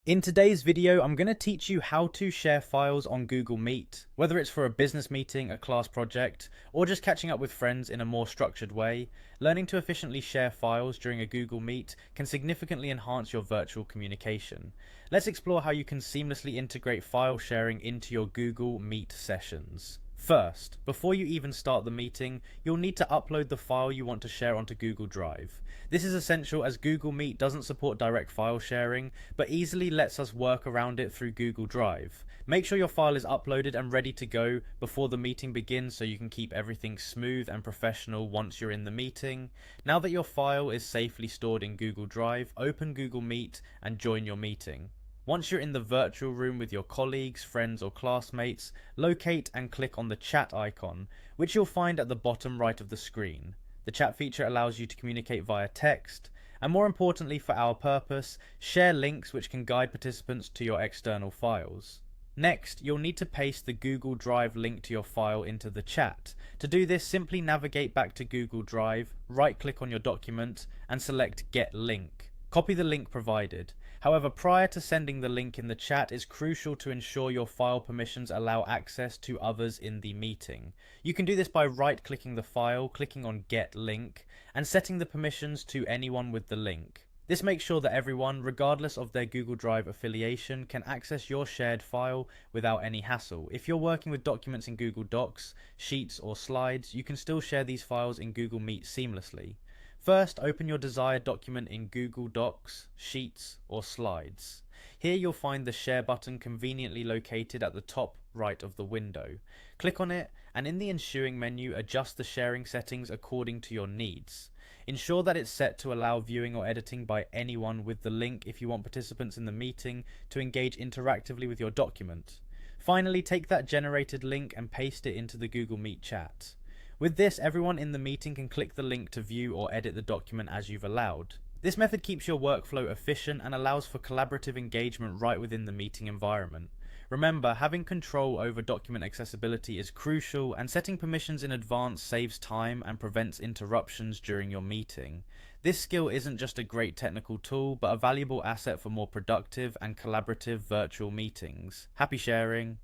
In today's video, I'm going to teach you how to share files on Google Meet. Whether it's for a business meeting, a class project, or just catching up with friends in a more structured way, learning to efficiently share files during a Google Meet can significantly enhance your virtual communication. Let's explore how you can seamlessly integrate file sharing into your Google Meet sessions. First, before you even start the meeting, you'll need to upload the file you want to share onto Google Drive. This is essential as Google Meet doesn't support direct file sharing, but easily lets us work around it through Google Drive. Make sure your file is uploaded and ready to go before the meeting begins so you can keep everything smooth and professional once you're in the meeting. Now that your file is safely stored in Google Drive, open Google Meet and join your meeting. Once you're in the virtual room with your colleagues, friends, or classmates, locate and click on the chat icon, which you'll find at the bottom right of the screen. The chat feature allows you to communicate via text, and more importantly for our purpose, share links which can guide participants to your external files. Next, you'll need to paste the Google Drive link to your file into the chat. To do this, simply navigate back to Google Drive, right-click on your document, and select Get Link. Copy the link provided. However, prior to sending the link in the chat, it's crucial to ensure your file permissions allow access to others in the meeting. You can do this by right-clicking the file, clicking on Get Link, and setting the permissions to anyone with the link. This makes sure that everyone, regardless of their Google Drive affiliation, can access your shared file without any hassle. If you're working with documents in Google Docs, Sheets, or Slides, you can still share these files in Google Meet seamlessly. First, open your desired document in Google Docs, Sheets, or Slides. Here you'll find the Share button conveniently located at the top right of the window. Click on it, and in the ensuing menu, adjust the sharing settings according to your needs. Ensure that it's set to allow viewing or editing by anyone with the link if you want participants in the meeting to engage interactively with your document. Finally, take that generated link and paste it into the Google Meet chat. With this, everyone in the meeting can click the link to view or edit the document as you've allowed. This method keeps your workflow efficient and allows for collaborative engagement right within the meeting environment. Remember, having control over document accessibility is crucial, and setting permissions in advance saves time and prevents interruptions during your meeting. This skill isn't just a great technical tool, but a valuable asset for more productive and collaborative virtual meetings. Happy sharing!